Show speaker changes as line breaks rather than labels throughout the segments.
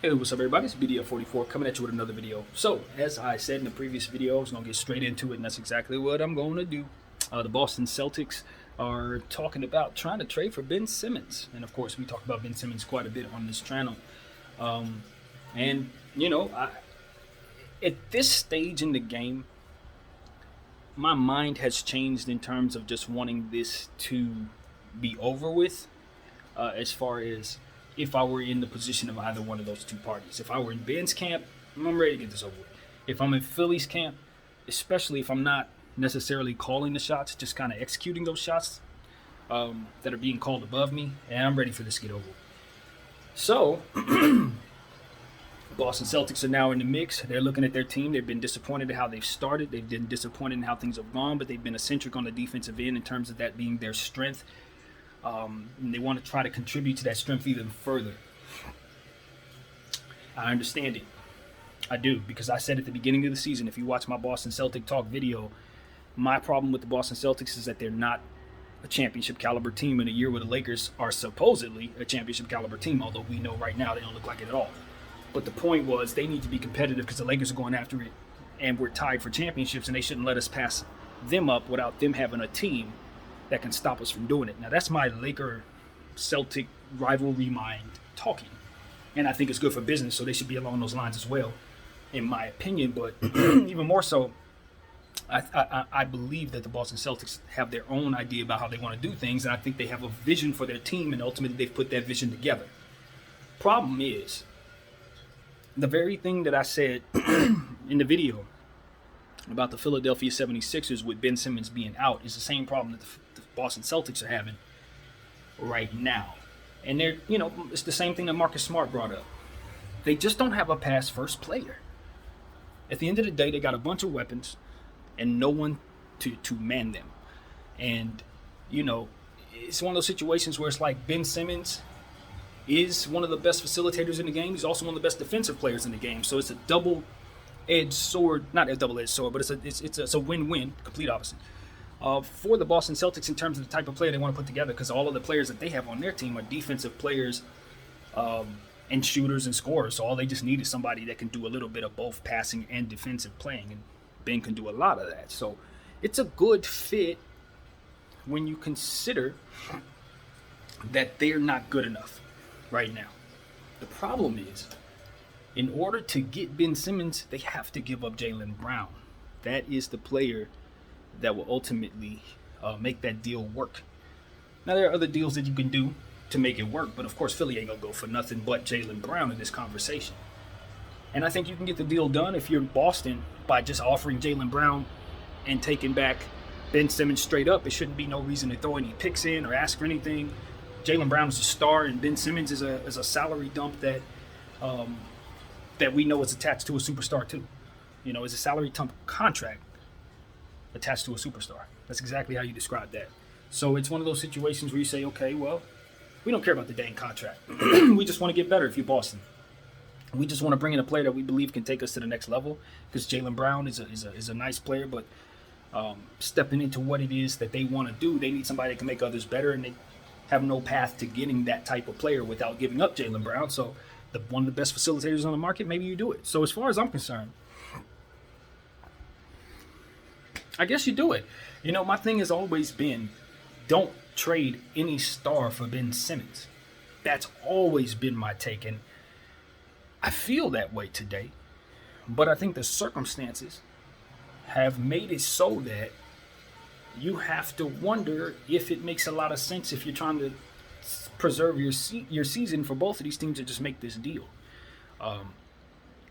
Hey, what's up, everybody? It's BDF44 coming at you with another video. So, as I said in the previous video, I was going to get straight into it, and that's exactly what I'm going to do. The Boston Celtics are talking about trying to trade for Ben Simmons. And, of course, we talk about Ben Simmons quite a bit on this channel. And, you know, at this stage in the game, my mind has changed in terms of just wanting this to be over with, as far as if I were in the position of either one of those two parties. If I were in Ben's camp, I'm ready to get this over with. If I'm in Philly's camp, especially if I'm not necessarily calling the shots, just kind of executing those shots that are being called above me, and I'm ready for this to get over with. So, Boston Celtics are now in the mix. They're looking at their team. They've been disappointed in how they've started. They've been disappointed in how things have gone, but they've been eccentric on the defensive end in terms of that being their strength. And they want to try to contribute to that strength even further. I understand it. I do, because I said at the beginning of the season, if you watch my Boston Celtic Talk video, my problem with the Boston Celtics is that they're not a championship caliber team in a year where the Lakers are supposedly a championship caliber team, although we know right now they don't look like it at all. But the point was they need to be competitive because the Lakers are going after it, and we're tied for championships, and they shouldn't let us pass them up without them having a team that can stop us from doing it. Now, that's my Laker-Celtic rivalry mind talking. And I think it's good for business, so they should be along those lines as well, in my opinion. But even more so, I believe that the Boston Celtics have their own idea about how they want to do things, and I think they have a vision for their team, and ultimately they've put that vision together. Problem is, the very thing that I said in the video about the Philadelphia 76ers with Ben Simmons being out is the same problem that the Boston Celtics are having right now. And they're, it's the same thing that Marcus Smart brought up. They just don't have a pass first player. At the end of the day, they got a bunch of weapons and no one to man them. And, it's one of those situations where it's like Ben Simmons is one of the best facilitators in the game. He's also one of the best defensive players in the game. So it's a double-edged sword, not a double-edged sword, but it's a win-win, complete opposite, for the Boston Celtics in terms of the type of player they want to put together, because all of the players that they have on their team are defensive players and shooters and scorers. So all they just need is somebody that can do a little bit of both passing and defensive playing, and Ben can do a lot of that. So it's a good fit when you consider that they're not good enough right now. The problem is, in order to get Ben Simmons, they have to give up Jaylen Brown. That is the player that will ultimately make that deal work. Now, there are other deals that you can do to make it work, but of course, Philly ain't going to go for nothing but Jaylen Brown in this conversation. And I think you can get the deal done if you're Boston by just offering Jaylen Brown and taking back Ben Simmons straight up. It shouldn't be no reason to throw any picks in or ask for anything. Jaylen Brown is a star, and Ben Simmons is a salary dump that we know is attached to a superstar too. It's a salary dump contract attached to a superstar. That's exactly how you describe that. So it's one of those situations where you say, okay, well, we don't care about the dang contract. We just want to get better if you're Boston. We just want to bring in a player that we believe can take us to the next level, because Jaylen Brown is a nice player, but stepping into what it is that they want to do, they need somebody that can make others better, and they have no path to getting that type of player without giving up Jaylen Brown. So one of the best facilitators on the market, maybe you do it. So as far as I'm concerned, I guess you do it. My thing has always been, don't trade any star for Ben Simmons. That's always been my take, and I feel that way today. But I think the circumstances have made it so that you have to wonder if it makes a lot of sense if you're trying to preserve your season for both of these teams to just make this deal.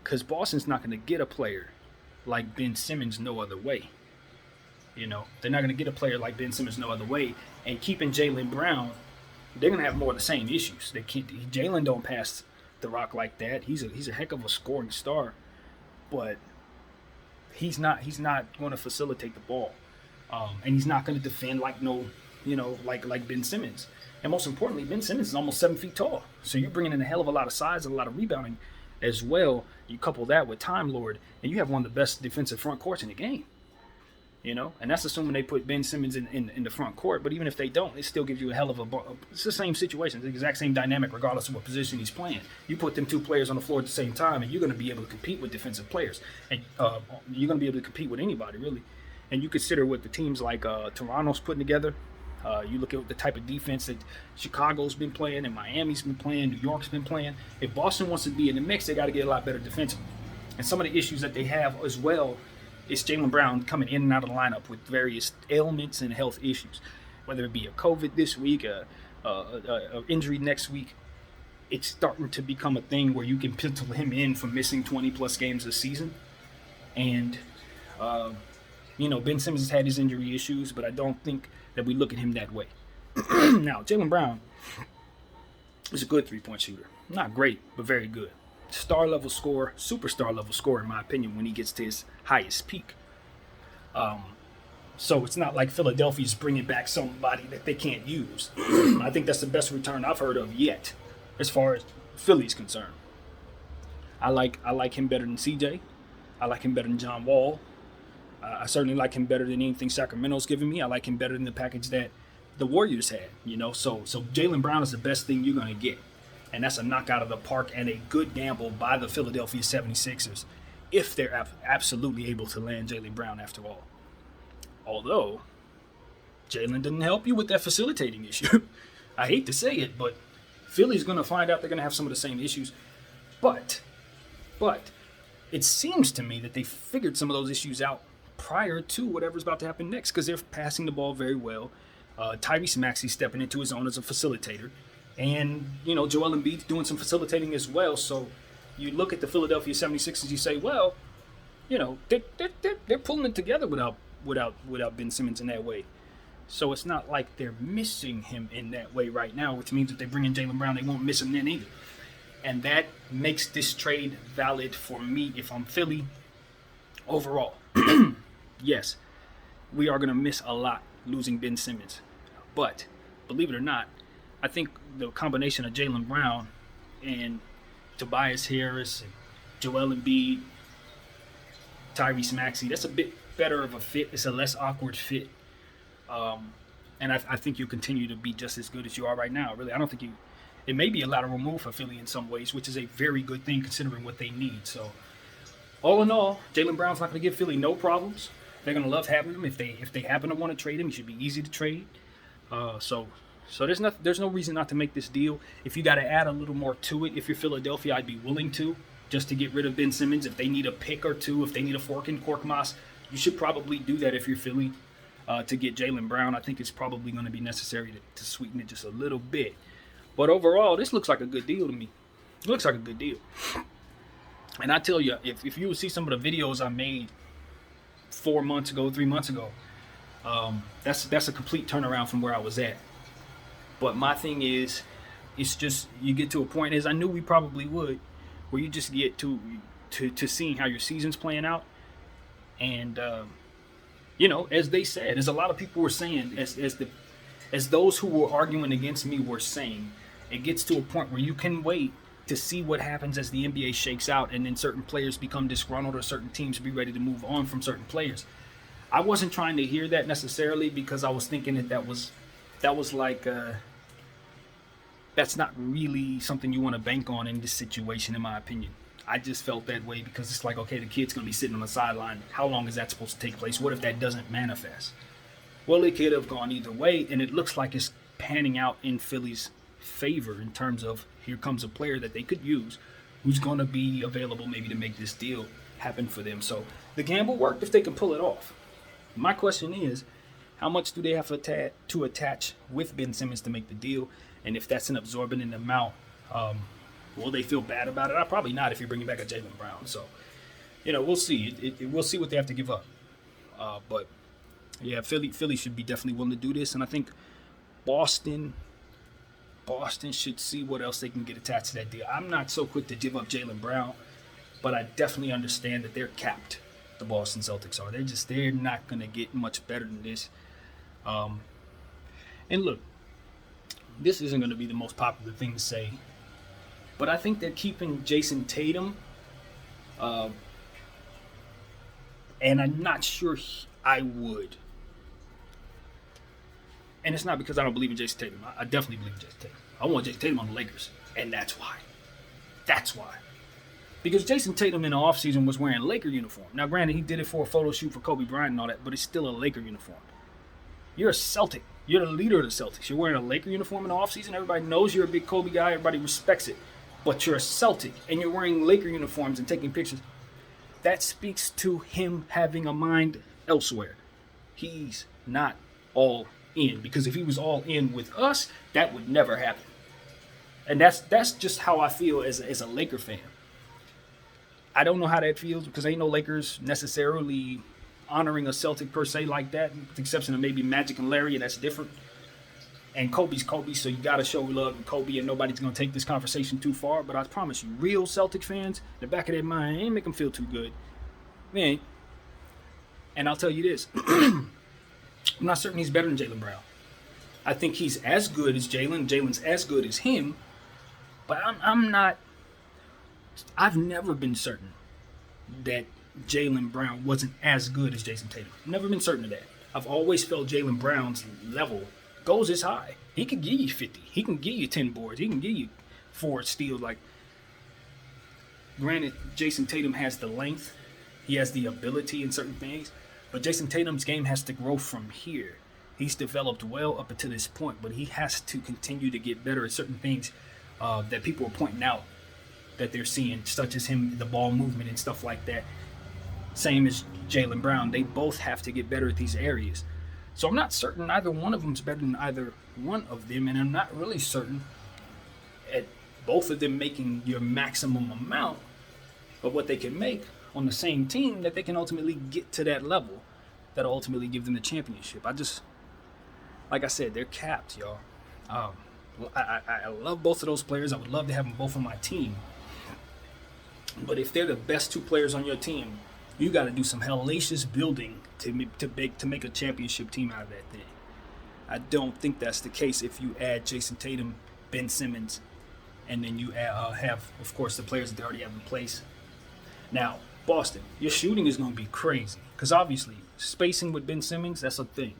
Because Boston's not going to get a player like Ben Simmons no other way. They're not going to get a player like Ben Simmons no other way. And keeping Jaylen Brown, they're going to have more of the same issues. Jaylen don't pass the rock like that. He's a heck of a scoring star, but he's not going to facilitate the ball. And he's not going to defend like Ben Simmons. And most importantly, Ben Simmons is almost 7 feet tall. So you're bringing in a hell of a lot of size and a lot of rebounding as well. You couple that with Time Lord, and you have one of the best defensive front courts in the game. And that's assuming they put Ben Simmons in the front court. But even if they don't, it still gives you a hell of it's the same situation, the exact same dynamic, regardless of what position he's playing. You put them two players on the floor at the same time, and you're going to be able to compete with defensive players, and you're going to be able to compete with anybody really. And you consider what the teams like Toronto's putting together. You look at the type of defense that Chicago's been playing, and Miami's been playing, New York's been playing. If Boston wants to be in the mix, they got to get a lot better defensively. And some of the issues that they have as well is Jaylen Brown coming in and out of the lineup with various ailments and health issues, whether it be a COVID this week, a injury next week. It's starting to become a thing where you can pencil him in for missing 20-plus games this season. And, Ben Simmons has had his injury issues, but I don't think that we look at him that way. Now, Jaylen Brown is a good three-point shooter. Not great, but very good. Star-level scorer, superstar-level scorer, in my opinion, when he gets to his highest peak. So it's not like Philadelphia's bringing back somebody that they can't use. I think that's the best return I've heard of yet, as far as Philly's concerned. I like him better than CJ. I like him better than John Wall. I certainly like him better than anything Sacramento's given me. I like him better than the package that the Warriors had. So Jaylen Brown is the best thing you're going to get. And that's a knockout of the park and a good gamble by the Philadelphia 76ers if they're absolutely able to land Jaylen Brown after all. Although, Jaylen didn't help you with that facilitating issue. I hate to say it, but Philly's going to find out they're going to have some of the same issues. But it seems to me that they figured some of those issues out prior to whatever's about to happen next, because they're passing the ball very well. Tyrese Maxey stepping into his own as a facilitator. And, Joel Embiid's doing some facilitating as well. So you look at the Philadelphia 76ers, you say, well, they're pulling it together without Ben Simmons in that way. So it's not like they're missing him in that way right now, which means if they bring in Jaylen Brown, they won't miss him then either. And that makes this trade valid for me if I'm Philly overall. Yes, we are going to miss a lot losing Ben Simmons. But believe it or not, I think the combination of Jaylen Brown and Tobias Harris and Joel Embiid, Tyrese Maxey, that's a bit better of a fit. It's a less awkward fit. And I think you continue to be just as good as you are right now. Really, I don't think it may be a lateral move for Philly in some ways, which is a very good thing considering what they need. So all in all, Jaylen Brown's not going to give Philly no problems. They're going to love having him. If they happen to want to trade him, he should be easy to trade. So there's no reason not to make this deal. If you got to add a little more to it, if you're Philadelphia, I'd be willing to, just to get rid of Ben Simmons. If they need a pick or two, if they need a fork in Korkmaz, you should probably do that if you're Philly to get Jaylen Brown. I think it's probably going to be necessary to sweeten it just a little bit. But overall, this looks like a good deal to me. It looks like a good deal. And I tell you, if you would see some of the videos I made 4 months ago, 3 months ago, that's a complete turnaround from where I was at. But my thing is, it's just you get to a point, as I knew we probably would, where you just get to seeing how your season's playing out. And, as they said, as a lot of people were saying, as those who were arguing against me were saying, it gets to a point where you can wait to see what happens as the NBA shakes out and then certain players become disgruntled or certain teams be ready to move on from certain players. I wasn't trying to hear that necessarily because I was thinking that was like that's not really something you want to bank on in this situation, in my opinion. I just felt that way because it's like, okay, the kid's going to be sitting on the sideline. How long is that supposed to take place? What if that doesn't manifest? Well, it could have gone either way, and it looks like it's panning out in Philly's favor in terms of here comes a player that they could use who's going to be available maybe to make this deal happen for them. So the gamble worked if they can pull it off. My question is, how much do they have to attach with Ben Simmons to make the deal? And if that's an absorbent amount, will they feel bad about it? Probably not if you're bringing back a Jaylen Brown. So, we'll see. We'll see what they have to give up. But, yeah, Philly should be definitely willing to do this. And I think Boston should see what else they can get attached to that deal. I'm not so quick to give up Jaylen Brown, but I definitely understand that they're capped. The Boston Celtics are. They're not going to get much better than this. And look, this isn't going to be the most popular thing to say, but I think they're keeping Jason Tatum, and I'm not sure. I would. And it's not because I don't believe in Jason Tatum. I definitely believe in Jason Tatum. I want Jason Tatum on the Lakers. And that's why. That's why. Because Jason Tatum in the offseason was wearing a Laker uniform. Now, granted, he did it for a photo shoot for Kobe Bryant and all that, but it's still a Laker uniform. You're a Celtic. You're the leader of the Celtics. You're wearing a Laker uniform in the offseason. Everybody knows you're a big Kobe guy. Everybody respects it. But you're a Celtic, and you're wearing Laker uniforms and taking pictures. That speaks to him having a mind elsewhere. He's not all in. Because if he was all in with us, that would never happen. And that's just how I feel as a Laker fan. I don't know how that feels because ain't no Lakers necessarily honoring a Celtic per se like that, with the exception of maybe Magic and Larry, and that's different. And Kobe's Kobe, so you got to show love to Kobe, and nobody's going to take this conversation too far. But I promise you, real Celtic fans, the back of their mind, ain't make them feel too good. Man, and I'll tell you this. I'm not certain he's better than Jaylen Brown. I think he's as good as Jaylen. Jaylen's as good as him. But I'm not. I've never been certain that Jaylen Brown wasn't as good as Jason Tatum. Never been certain of that. I've always felt Jaylen Brown's level goes as high. He can give you 50. He can give you 10 boards. He can give you 4 steals. Like, granted, Jason Tatum has the length. He has the ability in certain things. But Jason Tatum's game has to grow from here. He's developed well up until this point, but he has to continue to get better at certain things that people are pointing out that they're seeing, such as him, the ball movement and stuff like that. Same as Jaylen Brown. They both have to get better at these areas. So I'm not certain either one of them's better than either one of them, and I'm not really certain at both of them making your maximum amount of what they can make on the same team that they can ultimately get to that level that'll ultimately give them the championship. Like I said, they're capped, y'all. I love both of those players. I would love to have them both on my team. But if they're the best 2 players on your team, you got to do some hellacious building to make a championship team out of that thing. I don't think that's the case if you add Jason Tatum, Ben Simmons, and then you have, of course, the players that they already have in place. Now, Boston, your shooting is going to be crazy because obviously spacing with Ben Simmons, that's a thing.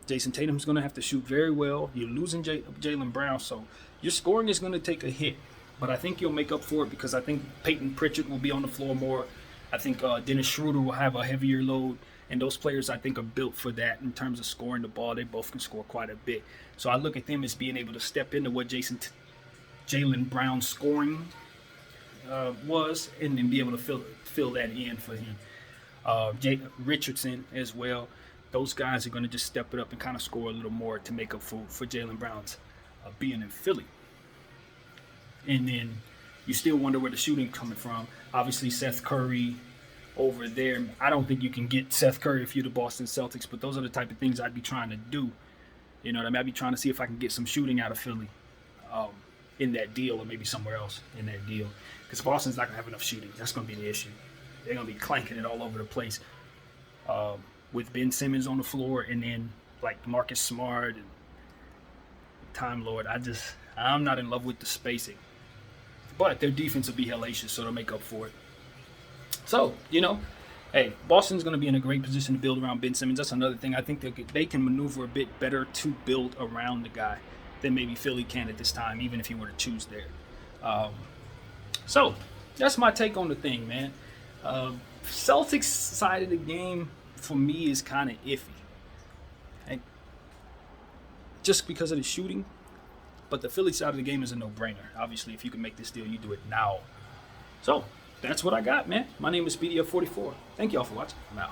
Jason Tatum's going to have to shoot very well. You're losing Jaylen Brown, so your scoring is going to take a hit. But I think you'll make up for it because I think Peyton Pritchard will be on the floor more. I think Dennis Schroeder will have a heavier load. And those players, I think, are built for that in terms of scoring the ball. They both can score quite a bit. So I look at them as being able to step into what Jaylen Brown's scoring was and then be able to fill that in for him. Richardson as well. Those guys are going to just step it up and kind of score a little more to make up for Jaylen Brown's being in Philly. And then you still wonder where the shooting coming from. Obviously, Seth Curry over there. I don't think you can get Seth Curry if you're the Boston Celtics, but those are the type of things I'd be trying to do. You know what I mean? I'd be trying to see if I can get some shooting out of Philly in that deal or maybe somewhere else in that deal. Because Boston's not going to have enough shooting. That's going to be the issue. They're going to be clanking it all over the place with Ben Simmons on the floor and then like Marcus Smart and Time Lord. I'm not in love with the spacing. But their defense will be hellacious, so they'll make up for it. So, hey, Boston's going to be in a great position to build around Ben Simmons. That's another thing. I think they can maneuver a bit better to build around the guy than maybe Philly can at this time, even if he were to choose there. So, that's my take on the thing, man. Celtics side of the game, for me, is kind of iffy. Okay? Just because of the shooting. But the Philly side of the game is a no-brainer. Obviously, if you can make this deal, you do it now. So, that's what I got, man. My name is BDF44. Thank y'all for watching. I'm out.